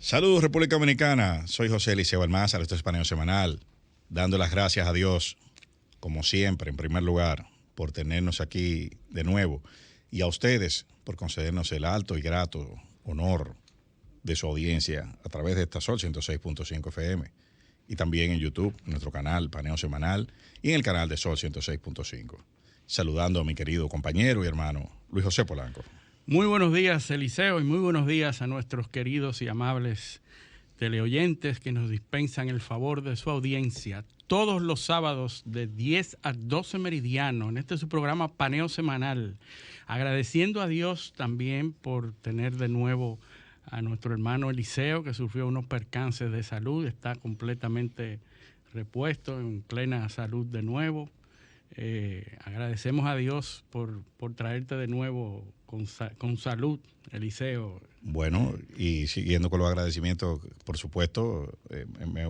Saludos República Dominicana, soy José Eliseo Almázar, esto es Paneo Semanal, dando las gracias a Dios, como siempre, en primer lugar, por tenernos aquí de nuevo, y a ustedes por concedernos el alto y grato honor de su audiencia a través de esta Sol 106.5 FM, y también en YouTube, en nuestro canal Paneo Semanal, y en el canal de Sol 106.5. Saludando a mi querido compañero y hermano Luis José Polanco. Muy buenos días, Eliseo, y muy buenos días a nuestros queridos y amables teleoyentes que nos dispensan el favor de su audiencia todos los sábados de 10 a 12 meridiano en este su programa Paneo Semanal. Agradeciendo a Dios también por tener de nuevo a nuestro hermano Eliseo, que sufrió unos percances de salud, está completamente repuesto, en plena salud de nuevo. Agradecemos a Dios por traerte de nuevo con salud, Eliseo. Bueno, y siguiendo con los agradecimientos, por supuesto,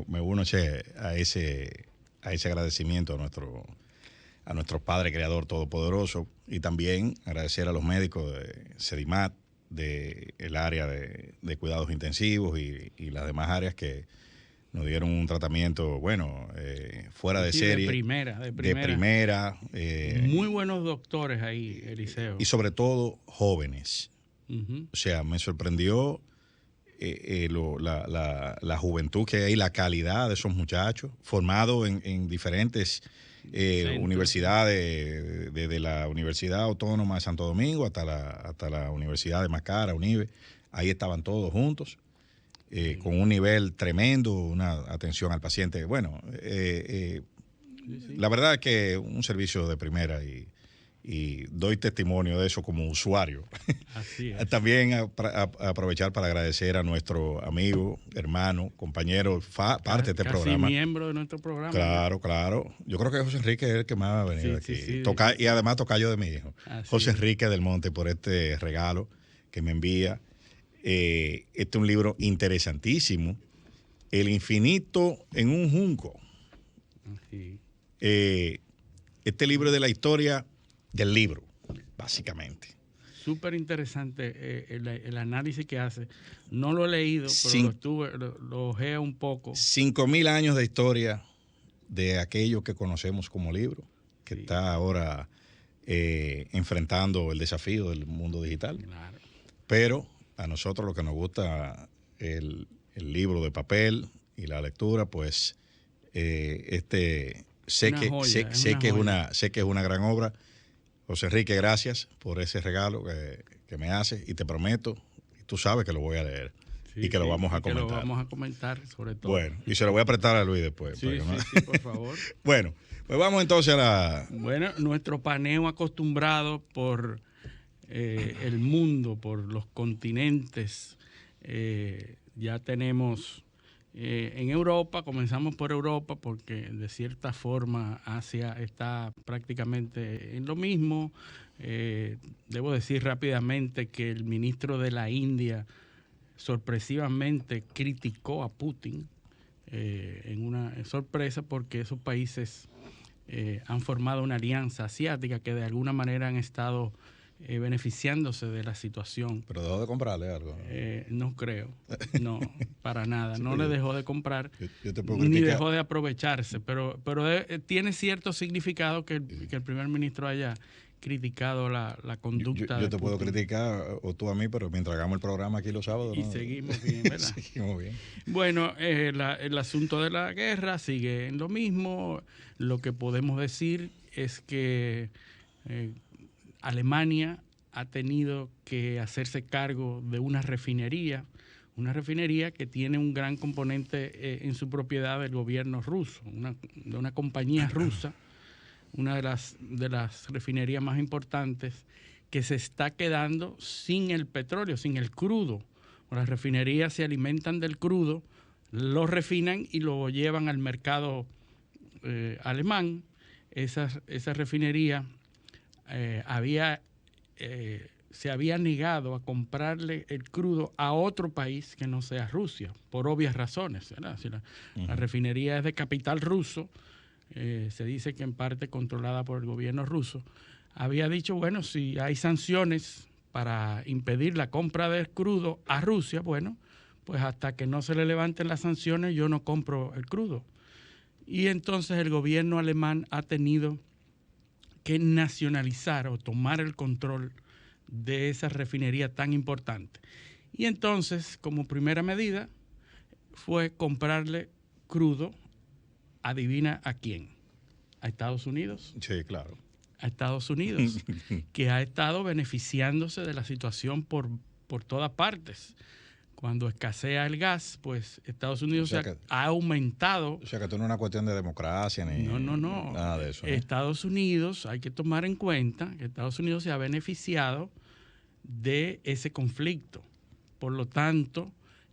me uno a ese agradecimiento a nuestro Padre Creador Todopoderoso, y también agradecer a los médicos de Sedimat, del área de cuidados intensivos y las demás áreas que nos dieron un tratamiento, bueno, fuera de serie. De primera. Muy buenos doctores ahí, Eliseo. Y sobre todo, jóvenes. Uh-huh. O sea, me sorprendió la juventud que hay, la calidad de esos muchachos, formados en diferentes universidades, desde la Universidad Autónoma de Santo Domingo hasta la Universidad de Macara, UNIBE. Ahí estaban todos juntos. Con un nivel tremendo, una atención al paciente. Bueno, la verdad es que un servicio de primera y doy testimonio de eso como usuario. Así es. También aprovechar para agradecer a nuestro amigo, hermano, compañero, parte de este programa. Miembro de nuestro programa. Claro. Yo creo que José Enrique es el que más ha venido aquí. Sí. Y además tocayo de mi hijo. José Enrique del Monte, por este regalo que me envía. Este es un libro interesantísimo, El infinito en un junco. Sí. Este libro es de la historia del libro, básicamente. Súper interesante el análisis que hace. No lo he leído, pero lo ojea un poco. 5.000 años de historia de aquello que conocemos como libro, que está ahora enfrentando el desafío del mundo digital. Claro. Pero a nosotros lo que nos gusta el libro de papel y la lectura, pues sé que es una gran obra. José Enrique, gracias por ese regalo que me haces, y te prometo, y tú sabes que lo voy a leer y que lo vamos a comentar. Que lo vamos a comentar sobre todo. Bueno, y se lo voy a prestar a Luis después. Sí, por favor. Bueno, pues vamos entonces Bueno, nuestro paneo acostumbrado por el mundo, por los continentes. Ya tenemos en Europa, comenzamos por Europa porque de cierta forma Asia está prácticamente en lo mismo. Debo decir rápidamente que el ministro de la India sorpresivamente criticó a Putin en una sorpresa, porque esos países han formado una alianza asiática que de alguna manera han estado beneficiándose de la situación. ¿Pero dejó de comprarle algo? No creo, no, para nada. No le dejó de comprar, yo te puedo ni criticar. dejó de aprovecharse, pero tiene cierto significado que el primer ministro haya criticado la conducta. Yo te puedo criticar, o tú a mí, pero mientras hagamos el programa aquí los sábados. Y seguimos bien, ¿verdad? Seguimos bien. Bueno, el asunto de la guerra sigue en lo mismo. Lo que podemos decir es que Alemania ha tenido que hacerse cargo de una refinería que tiene un gran componente en su propiedad del gobierno ruso, de una compañía rusa, una de las refinerías más importantes, que se está quedando sin el petróleo, sin el crudo. Las refinerías se alimentan del crudo, lo refinan y lo llevan al mercado alemán. Esa refinería se había negado a comprarle el crudo a otro país que no sea Rusia, por obvias razones, ¿verdad? Si la refinería es de capital ruso, se dice que en parte controlada por el gobierno ruso, había dicho, bueno, si hay sanciones para impedir la compra de crudo a Rusia, bueno, pues hasta que no se le levanten las sanciones yo no compro el crudo. Y entonces el gobierno alemán ha tenido que nacionalizar o tomar el control de esa refinería tan importante. Y entonces, como primera medida, fue comprarle crudo, adivina a quién, a Estados Unidos. Sí, claro. A Estados Unidos, que ha estado beneficiándose de la situación por todas partes. Cuando escasea el gas, pues Estados Unidos ha aumentado. O sea, que esto no es una cuestión de democracia ni nada de eso, ¿no? Estados Unidos, hay que tomar en cuenta que Estados Unidos se ha beneficiado de ese conflicto. Por lo tanto,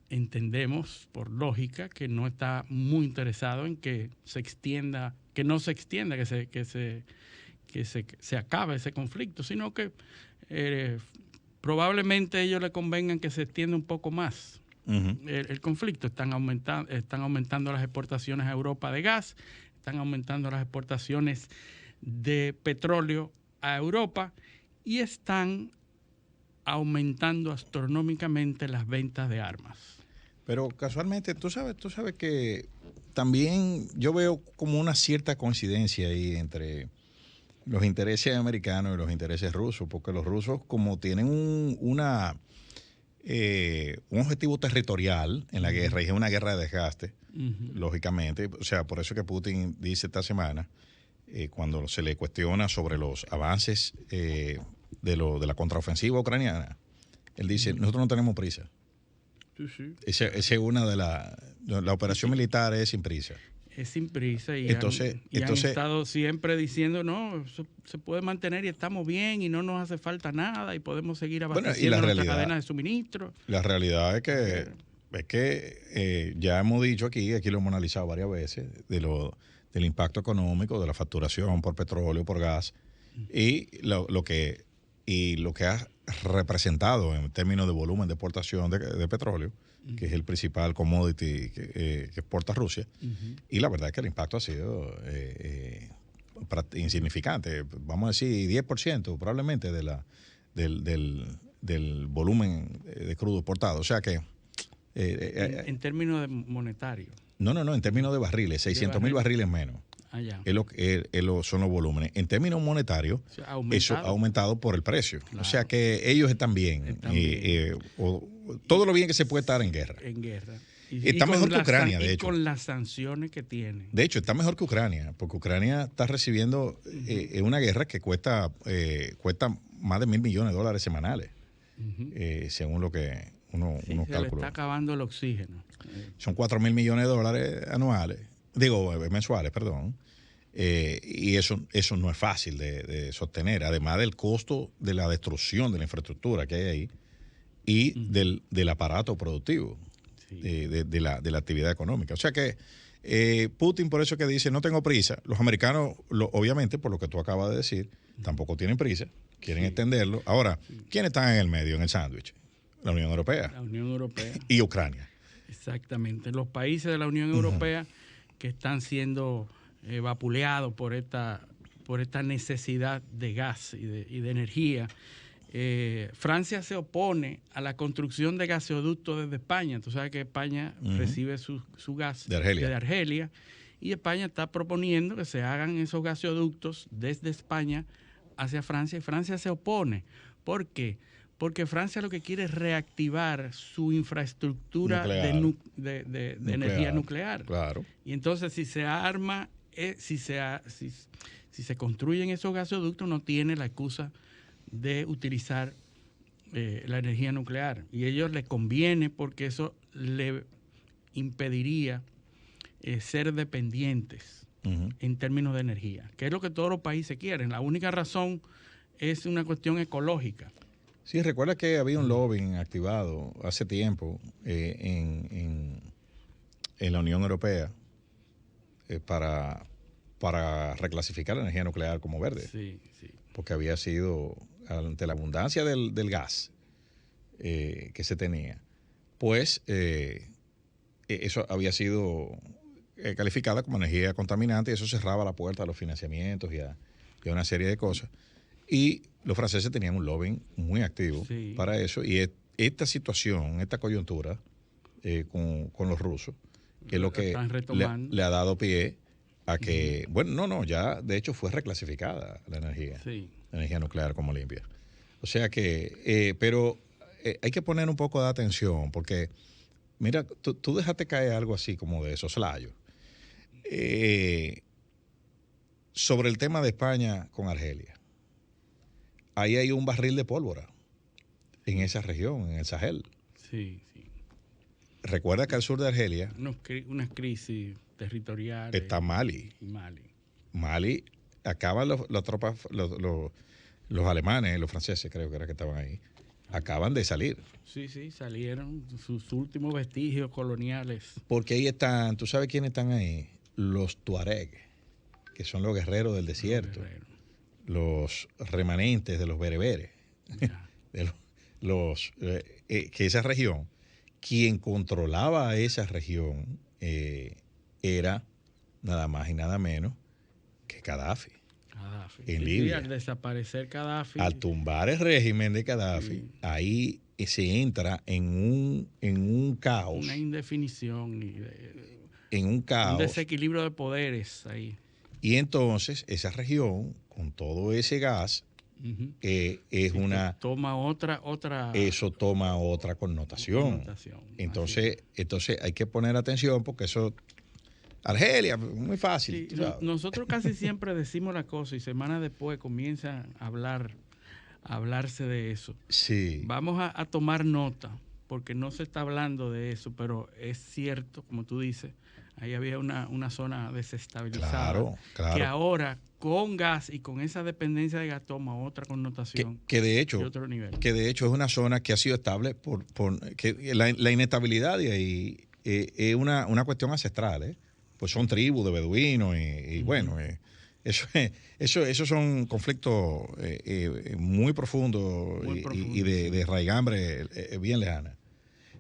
entendemos, por lógica, que no está muy interesado en que se extienda, que no se extienda, que se acabe ese conflicto, sino que probablemente a ellos les convengan que se extienda un poco más el conflicto. Están aumentando las exportaciones a Europa de gas, están aumentando las exportaciones de petróleo a Europa y están aumentando astronómicamente las ventas de armas. Pero casualmente, tú sabes que también yo veo como una cierta coincidencia ahí entre los intereses americanos y los intereses rusos, porque los rusos, como tienen un objetivo territorial en la guerra, y es una guerra de desgaste, lógicamente, o sea, por eso que Putin dice esta semana, cuando se le cuestiona sobre los avances de la contraofensiva ucraniana, él dice, nosotros no tenemos prisa. Sí. Esa es una de la operación militar es sin prisa. Es sin prisa y entonces, han estado siempre diciendo, no, eso se puede mantener y estamos bien y no nos hace falta nada y podemos seguir abasteciendo nuestra cadena de suministro. La realidad es que ya hemos dicho aquí lo hemos analizado varias veces, del impacto económico, de la facturación por petróleo, por gas, y lo que ha representado en términos de volumen de exportación de petróleo, que es el principal commodity que exporta Rusia, y la verdad es que el impacto ha sido insignificante, vamos a decir 10% probablemente del volumen de crudo exportado, o sea que... en términos monetarios. No, en términos de barriles, 600,000 barriles menos. Son los volúmenes. En términos monetarios, eso ha aumentado por el precio. Claro. O sea que ellos están bien. Todo lo bien que se puede estar en guerra. Está mejor que Ucrania, de hecho. Con las sanciones que tiene. De hecho, está mejor que Ucrania, porque Ucrania está recibiendo una guerra que cuesta más de $1,000 millones semanales, según lo que uno calculó. Le está acabando el oxígeno. Son $4,000 millones anuales. Mensuales, perdón. Y eso no es fácil de sostener, además del costo de la destrucción de la infraestructura que hay ahí y del aparato productivo, de la actividad económica. O sea que Putin, por eso que dice, no tengo prisa. Los americanos, obviamente, por lo que tú acabas de decir, tampoco tienen prisa, quieren extenderlo. Ahora, ¿quiénes están en el medio, en el sándwich? La Unión Europea. La Unión Europea. Y Ucrania. Exactamente. Los países de la Unión Europea que están siendo vapuleados por esta necesidad de gas y de energía. Francia se opone a la construcción de gasoductos desde España. Tú sabes que España recibe su gas de Argelia y España está proponiendo que se hagan esos gasoductos desde España hacia Francia y Francia se opone. ¿Por qué? Porque Francia lo que quiere es reactivar su infraestructura de energía nuclear. Claro. Y entonces si se arma, si se construyen esos gasoductos, no tiene la excusa de utilizar la energía nuclear. Y a ellos les conviene porque eso le impediría ser dependientes en términos de energía, que es lo que todos los países quieren. La única razón es una cuestión ecológica. Sí, recuerda que había un lobbying activado hace tiempo en la Unión Europea para reclasificar la energía nuclear como verde. Sí. Porque había sido, ante la abundancia del gas que se tenía, pues eso había sido calificada como energía contaminante y eso cerraba la puerta a los financiamientos y a una serie de cosas. Y los franceses tenían un lobbying muy activo para eso. Y esta situación, esta coyuntura, con los rusos, que es lo que le ha dado pie a que, bueno, no, ya de hecho fue reclasificada la energía, sí, la energía nuclear como limpia. O sea que, pero hay que poner un poco de atención, porque, mira, tú dejaste caer algo así como de soslayo. Sobre el tema de España con Argelia. Ahí hay un barril de pólvora en esa región, en el Sahel. Sí, sí. Recuerda que al sur de Argelia unas crisis territoriales. está Mali. Mali, acaban las tropas, los alemanes, los franceses creo que era que estaban ahí, acaban de salir. Sí, salieron sus últimos vestigios coloniales. Porque ahí están, ¿tú sabes quiénes están ahí? Los tuareg, que son los guerreros del desierto, los remanentes de los bereberes, que esa región, quien controlaba esa región era nada más y nada menos que Gaddafi. En Libia. Al desaparecer Gaddafi. Al tumbar el régimen de Gaddafi, ahí se entra en un caos. Una indefinición. En un caos. Un desequilibrio de poderes ahí. Y entonces esa región, con todo ese gas, es una... Eso toma otra connotación. Entonces hay que poner atención porque eso... Argelia, muy fácil. Sí, nosotros casi siempre decimos la cosa y semanas después comienzan a hablarse de eso. Sí. Vamos a tomar nota, porque no se está hablando de eso, pero es cierto, como tú dices, ahí había una zona desestabilizada. Claro. Que ahora, con gas y con esa dependencia de gas, toma otra connotación. Que de hecho, otro nivel. Que de hecho es una zona que ha sido estable por que la inestabilidad de ahí es una cuestión ancestral, pues son tribus de beduinos y bueno, esos son conflictos muy profundos y de raigambre bien lejana.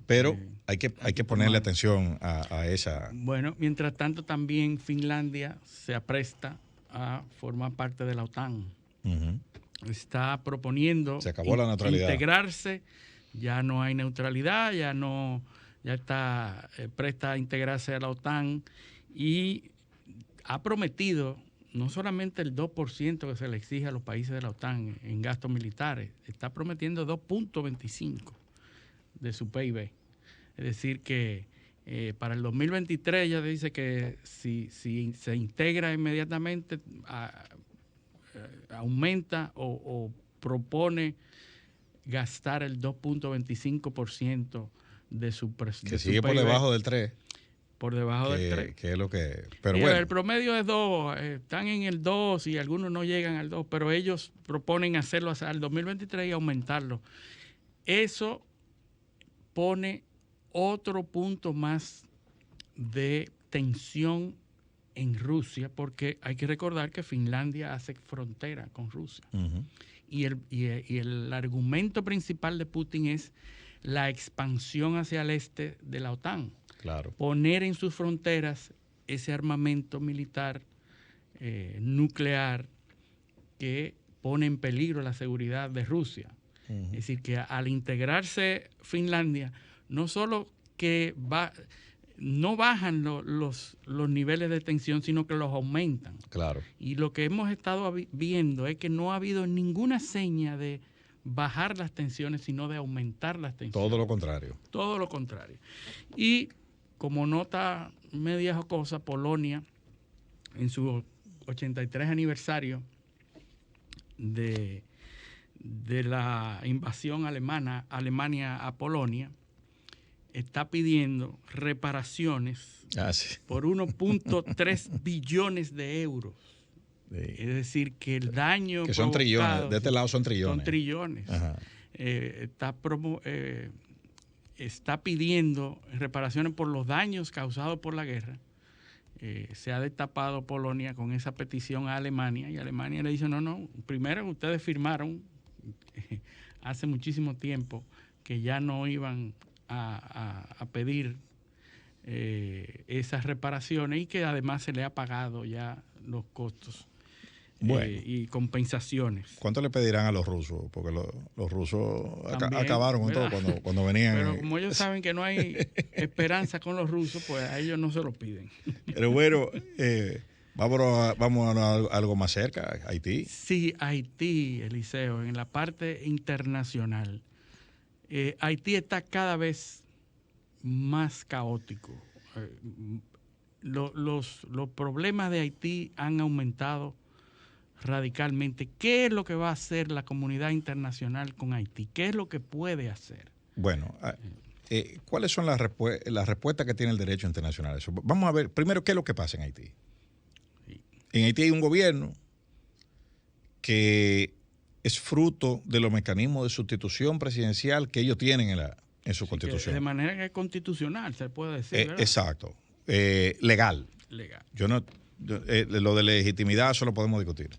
Pero hay que ponerle atención a esa. Bueno, mientras tanto también Finlandia se apresta a formar parte de la OTAN. Está proponiendo se acabó la neutralidad. Integrarse, ya no hay neutralidad, ya está presta a integrarse a la OTAN. Y ha prometido no solamente el 2% que se le exige a los países de la OTAN en gastos militares, está prometiendo 2.25% de su PIB. Es decir, que para el 2023 ya dice que si se integra inmediatamente, aumenta o propone gastar el 2.25% de su presupuesto. Que sigue por debajo del 3%. Por debajo del 3. Que es lo que... Pero bueno. El promedio es 2, están en el 2 y algunos no llegan al 2, pero ellos proponen hacerlo hasta el 2023 y aumentarlo. Eso pone otro punto más de tensión en Rusia, porque hay que recordar que Finlandia hace frontera con Rusia. Y el argumento principal de Putin es la expansión hacia el este de la OTAN. Claro. Poner en sus fronteras ese armamento militar nuclear que pone en peligro la seguridad de Rusia. Es decir, que al integrarse Finlandia, no solo que no bajan los niveles de tensión, sino que los aumentan. Claro. Y lo que hemos estado viendo es que no ha habido ninguna seña de bajar las tensiones, sino de aumentar las tensiones. Todo lo contrario. Todo lo contrario. Y como nota media jocosa, Polonia, en su 83 aniversario de la invasión Alemania a Polonia, está pidiendo reparaciones por 1.3 billones de euros. Sí. Es decir, que el daño que son trillones, de este lado son trillones. Son trillones. Está pidiendo reparaciones por los daños causados por la guerra. Se ha destapado Polonia con esa petición a Alemania y Alemania le dice, no, primero ustedes firmaron hace muchísimo tiempo que ya no iban a pedir esas reparaciones y que además se le ha pagado ya los costos. Bueno. y compensaciones. ¿Cuánto le pedirán a los rusos? Porque los rusos También, acabaron con ¿verdad? todo cuando venían. Pero como ellos saben que no hay esperanza con los rusos, pues a ellos no se lo piden. Pero bueno, vamos a algo más cerca, Haití. Sí, Haití, Eliseo, en la parte internacional. Haití está cada vez más caótico. Los problemas de Haití han aumentado radicalmente. ¿Qué es lo que va a hacer la comunidad internacional con Haití? ¿Qué es lo que puede hacer? Bueno, ¿cuáles son las respuestas que tiene el derecho internacional a eso? Vamos a ver, primero, ¿qué es lo que pasa en Haití? Sí. En Haití hay un gobierno que es fruto de los mecanismos de sustitución presidencial que ellos tienen en su constitución. De manera que es constitucional, se puede decir, ¿verdad? Exacto. Legal. Legal. Lo de legitimidad eso lo podemos discutir.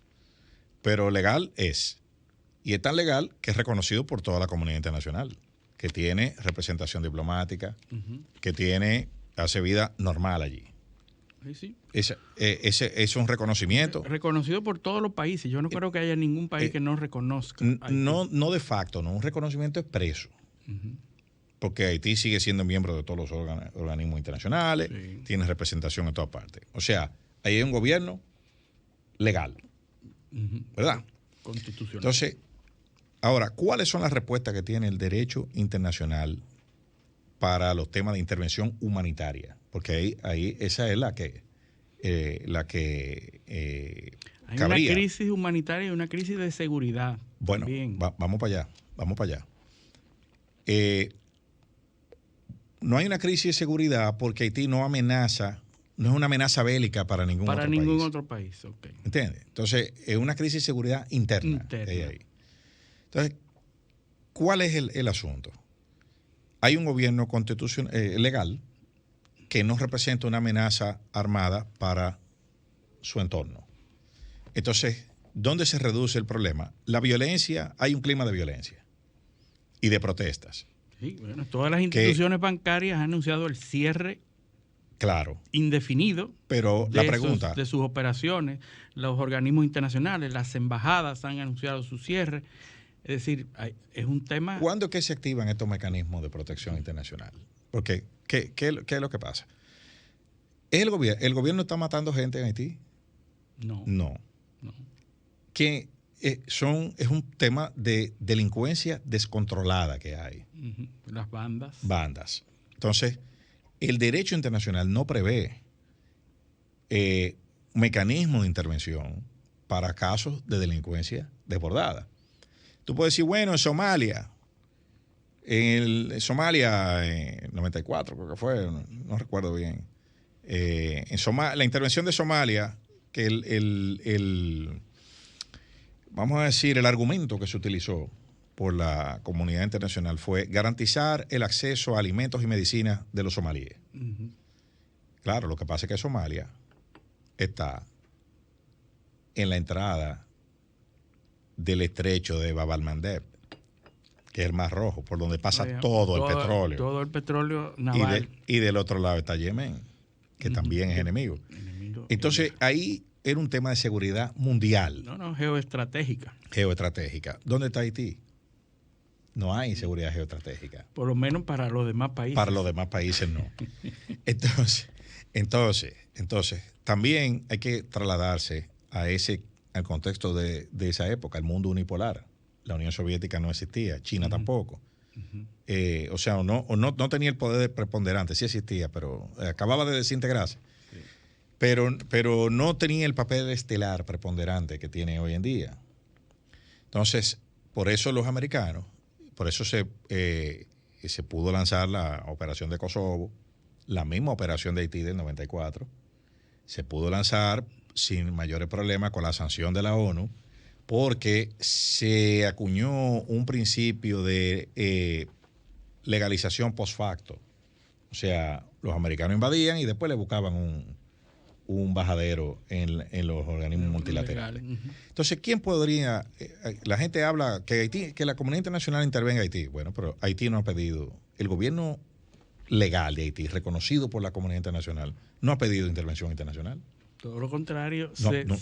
Pero legal es. Y es tan legal que es reconocido por toda la comunidad internacional, que tiene representación diplomática, que hace vida normal allí. Sí. Ese es un reconocimiento. Reconocido por todos los países. Yo no creo que haya ningún país que no reconozca. No de facto, no, un reconocimiento expreso. Porque Haití sigue siendo miembro de todos los organismos internacionales, sí, tiene representación en todas partes. O sea, ahí hay un gobierno legal, ¿verdad? Constitucional. Entonces, ahora, ¿cuáles son las respuestas que tiene el derecho internacional para los temas de intervención humanitaria? Porque ahí esa es la que hay cabría. Una crisis humanitaria y una crisis de seguridad. Bueno, vamos para allá. No hay una crisis de seguridad porque Haití no es una amenaza bélica para ningún otro país. Okay. ¿Entiendes? Entonces, es una crisis de seguridad interna. Ahí. Entonces, ¿cuál es el asunto? Hay un gobierno legal que no representa una amenaza armada para su entorno. Entonces, ¿dónde se reduce el problema? La violencia, hay un clima de violencia y de protestas. Sí, bueno, todas las instituciones bancarias han anunciado el cierre indefinido, pero la pregunta de sus operaciones, los organismos internacionales, las embajadas han anunciado su cierre. Es decir, es un tema... ¿Cuándo es que se activan estos mecanismos de protección internacional? Porque, ¿qué es lo que pasa? ¿El gobierno está matando gente en Haití? No. Que es un tema de delincuencia descontrolada que hay. Las bandas. Entonces, el derecho internacional no prevé mecanismos de intervención para casos de delincuencia desbordada. Tú puedes decir, bueno, en Somalia, en 94 creo que fue, no recuerdo bien, la intervención de Somalia, que vamos a decir, el argumento que se utilizó por la comunidad internacional fue garantizar el acceso a alimentos y medicinas de los somalíes. Claro, lo que pasa es que Somalia está en la entrada del estrecho de Bab el-Mandeb, que es el Mar Rojo, por donde pasa todo el petróleo. Todo el petróleo naval. Y del otro lado está Yemen, que también es enemigo. Entonces, ahí era un tema de seguridad mundial. Geoestratégica. ¿Dónde está Haití? No hay seguridad geoestratégica. Por lo menos para los demás países. Para los demás países no. Entonces, también hay que trasladarse al contexto de esa época, el mundo unipolar. La Unión Soviética no existía, China tampoco. O sea, no tenía el poder preponderante, sí existía, pero acababa de desintegrarse. Sí. Pero no tenía el papel estelar preponderante que tiene hoy en día. Entonces, por eso los americanos, por eso se pudo lanzar la operación de Kosovo, la misma operación de Haití del 94, se pudo lanzar sin mayores problemas con la sanción de la ONU, porque se acuñó un principio de legalización post facto. O sea, los americanos invadían y después le buscaban un bajadero en los organismos multilaterales. Entonces, ¿quién podría? La gente habla que la comunidad internacional intervenga en Haití. Bueno, pero Haití no ha pedido, el gobierno legal de Haití, reconocido por la comunidad internacional, no ha pedido intervención internacional. Todo lo contrario, No,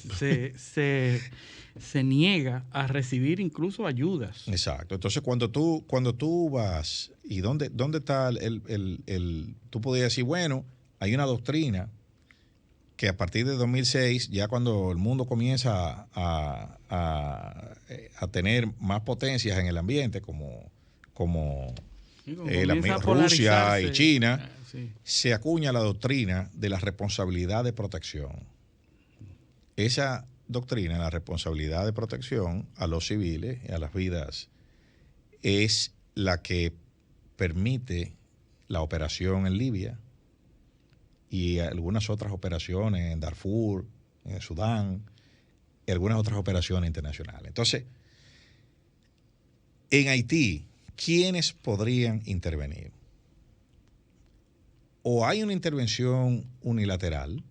se niega a recibir incluso ayudas. Exacto. Entonces, cuando tú vas, ¿y dónde está tú podías decir, bueno, hay una doctrina que a partir de 2006, ya cuando el mundo comienza a tener más potencias en el ambiente, como Rusia y China, sí, se acuña la doctrina de la responsabilidad de protección. Esa doctrina, la responsabilidad de protección a los civiles y a las vidas, es la que permite la operación en Libia y algunas otras operaciones en Darfur, en Sudán, y algunas otras operaciones internacionales. Entonces, en Haití, ¿quiénes podrían intervenir? O hay una intervención unilateral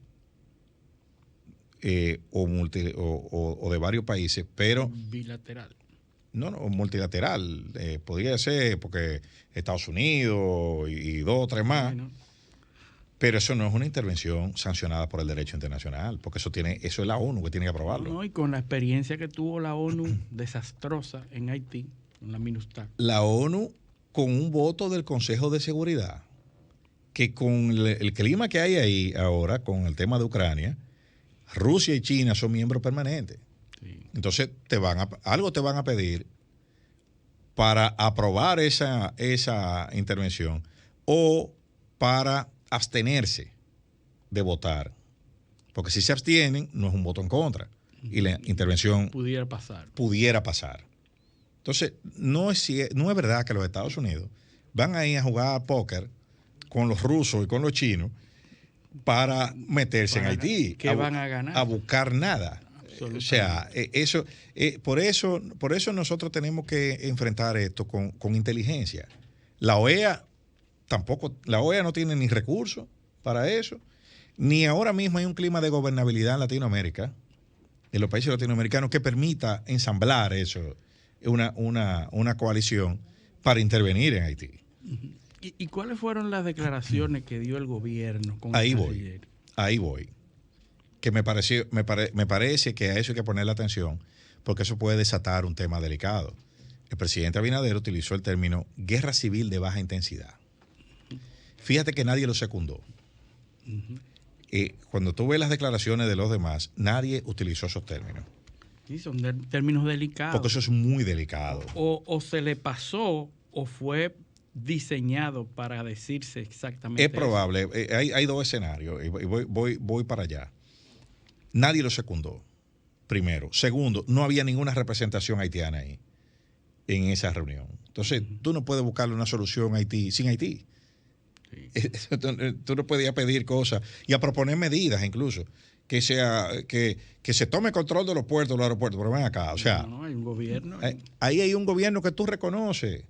o de varios países, pero... Bilateral. No, multilateral. Podría ser porque Estados Unidos y 2 o 3 más. Bueno. Pero eso no es una intervención sancionada por el derecho internacional, porque eso es la ONU que tiene que aprobarlo. No, y con la experiencia que tuvo la ONU desastrosa en Haití, con la MINUSTAH. La ONU, con un voto del Consejo de Seguridad, que con el clima que hay ahí ahora, con el tema de Ucrania, Rusia y China son miembros permanentes. Sí. Entonces algo te van a pedir para aprobar esa intervención o para abstenerse de votar. Porque si se abstienen, no es un voto en contra. Y la intervención pudiera pasar. Entonces, no es verdad que los Estados Unidos van a ir a jugar póker con los rusos y con los chinos para meterse en Haití. ¿Qué van a ganar? A buscar nada. O sea, por eso nosotros tenemos que enfrentar esto con inteligencia. La OEA no tiene ni recursos para eso, ni ahora mismo hay un clima de gobernabilidad en Latinoamérica, en los países latinoamericanos, que permita ensamblar eso, una coalición para intervenir en Haití. ¿Y cuáles fueron las declaraciones que dio el gobierno con Ahí el voy. canciller? Ahí voy. Que me parece que a eso hay que ponerle atención, porque eso puede desatar un tema delicado. El presidente Abinader utilizó el término guerra civil de baja intensidad. Fíjate que nadie lo secundó. Cuando tú ves las declaraciones de los demás, nadie utilizó esos términos. Sí, son términos delicados. Porque eso es muy delicado. O se le pasó o fue diseñado para decirse exactamente Es probable. Hay 2 escenarios y voy para allá. Nadie lo secundó, primero. Segundo, no había ninguna representación haitiana ahí, en esa reunión. Entonces, tú no puedes buscarle una solución a Haití sin Haití. Sí. Tú no podías pedir cosas y a proponer medidas incluso, que se tome control de los puertos, de los aeropuertos, pero ven acá, o sea... No, hay un gobierno. Ahí hay un gobierno que tú reconoces.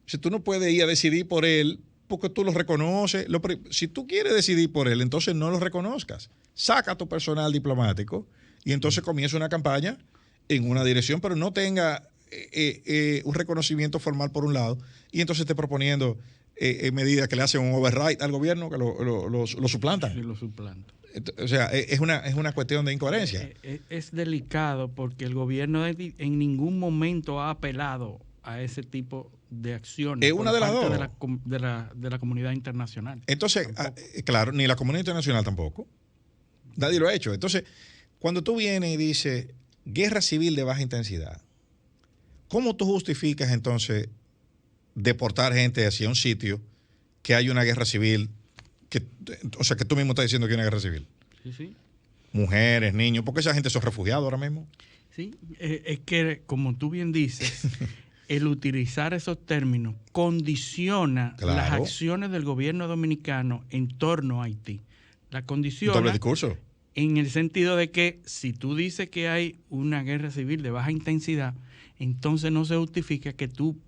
Si tú no puedes ir a decidir por él, porque tú lo reconoces. Si tú quieres decidir por él, entonces no lo reconozcas. Saca a tu personal diplomático y entonces comienza una campaña en una dirección, pero no tenga un reconocimiento formal por un lado, y entonces esté proponiendo medidas que le hacen un override al gobierno, que lo suplantan. Sí, lo suplantan. O sea, es una cuestión de incoherencia. Es delicado porque el gobierno en ningún momento ha apelado a ese tipo de acciones. Es una de las dos. De la comunidad internacional. Entonces, claro, ni la comunidad internacional tampoco. Nadie lo ha hecho. Entonces, cuando tú vienes y dices guerra civil de baja intensidad, ¿cómo tú justificas entonces deportar gente hacia un sitio que hay una guerra civil? O sea, que tú mismo estás diciendo que hay una guerra civil. Sí. Mujeres, niños, porque esa gente son refugiados ahora mismo. Sí, es que, como tú bien dices, el utilizar esos términos condiciona las acciones del gobierno dominicano en torno a Haití. La condiciona. Doble discurso. En el sentido de que si tú dices que hay una guerra civil de baja intensidad, entonces no se justifica que tú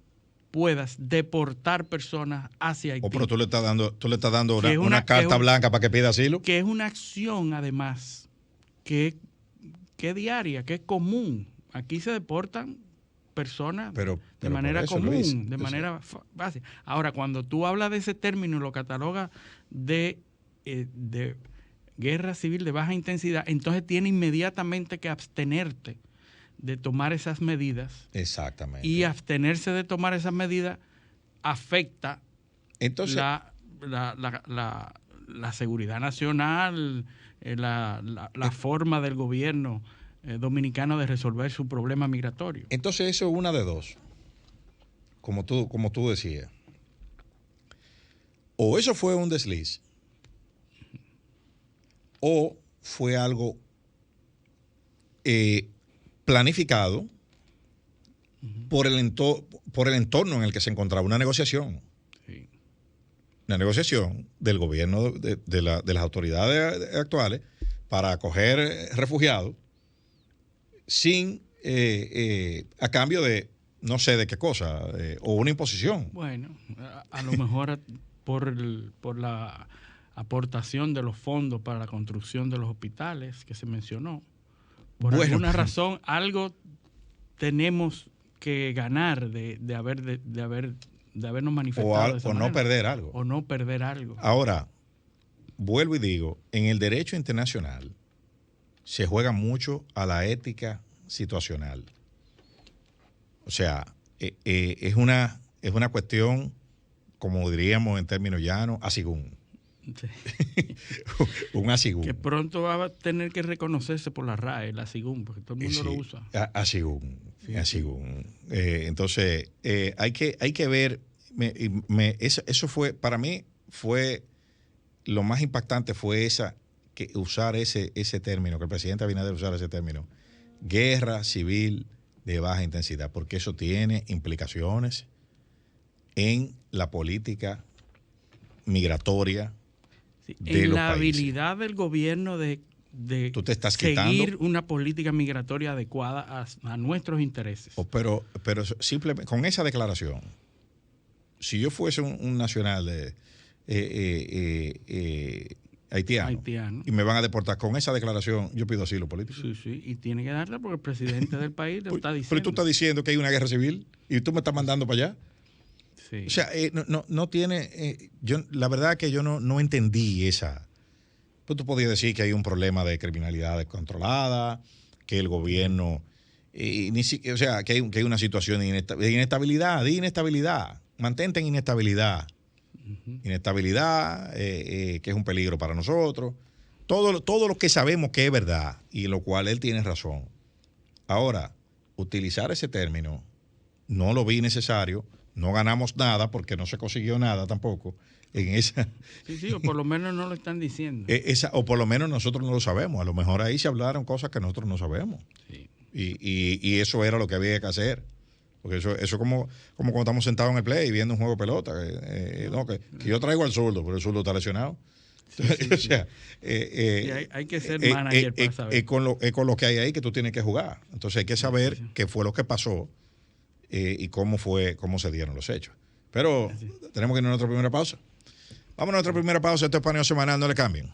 puedas deportar personas hacia Haití. Pero tú le estás dando una carta blanca para que pida asilo. Que es una acción, además, que es diaria, que es común. Aquí se deportan personas de manera común, Luis, de manera básica. Ahora, cuando tú hablas de ese término y lo catalogas de guerra civil de baja intensidad, entonces tiene inmediatamente que abstenerte de tomar esas medidas. Exactamente. Y abstenerse de tomar esas medidas afecta entonces, la seguridad nacional, la forma del gobierno dominicano de resolver su problema migratorio. Entonces eso es una de dos, como tú decías. O eso fue un desliz, o fue algo planificado por el entorno en el que se encontraba una negociación. Sí. Una negociación del gobierno de las autoridades actuales para acoger refugiados sin a cambio de no sé de qué cosa o una imposición. Bueno, a lo mejor por la aportación de los fondos para la construcción de los hospitales que se mencionó. Por alguna razón, algo tenemos que ganar de habernos manifestado. O no perder algo. O no perder algo. Ahora, vuelvo y digo, en el derecho internacional se juega mucho a la ética situacional. O sea, es una cuestión, como diríamos en términos llanos, asigún. Sí. Un asigún. Que pronto va a tener que reconocerse por la RAE, el asigún, porque todo el mundo lo usa. Asigún. Sí, asigún. Entonces, hay que ver, eso fue, para mí, fue lo más impactante fue que usar ese término, que el presidente Abinader usara ese término, guerra civil de baja intensidad, porque eso tiene implicaciones en la política migratoria de en los la países. Habilidad del gobierno de Tú te estás seguir quitando una política migratoria adecuada a nuestros intereses. Pero simplemente con esa declaración, si yo fuese un nacional de haitiano y me van a deportar con esa declaración, yo pido asilo político. Sí, y tiene que darla porque el presidente del país lo está diciendo. Pero tú estás diciendo que hay una guerra civil y tú me estás mandando para allá. Sí. O sea, no tiene... la verdad es que yo no entendí esa... Pues tú podías decir que hay un problema de criminalidad descontrolada, que el gobierno... o sea, que hay una situación de inestabilidad. Mantente en inestabilidad. Inestabilidad, que es un peligro para nosotros. Todo lo que sabemos que es verdad y en lo cual él tiene razón. Ahora, utilizar ese término no lo vi necesario. No ganamos nada porque no se consiguió nada tampoco en esa. Sí, o por lo menos no lo están diciendo. O por lo menos nosotros no lo sabemos. A lo mejor ahí se hablaron cosas que nosotros no sabemos. Sí. Y eso era lo que había que hacer. Porque eso como cuando estamos sentados en el play viendo un juego de pelota. Que yo traigo al zurdo, pero el zurdo está lesionado. Sí. O sea, hay que ser manager para saber. Es con lo que hay ahí que tú tienes que jugar. Entonces hay que saber qué fue lo que pasó y cómo se dieron los hechos. Pero tenemos que ir a nuestra primera pausa. Vamos a nuestra primera pausa. Esto es Paneo Semanal, no le cambien.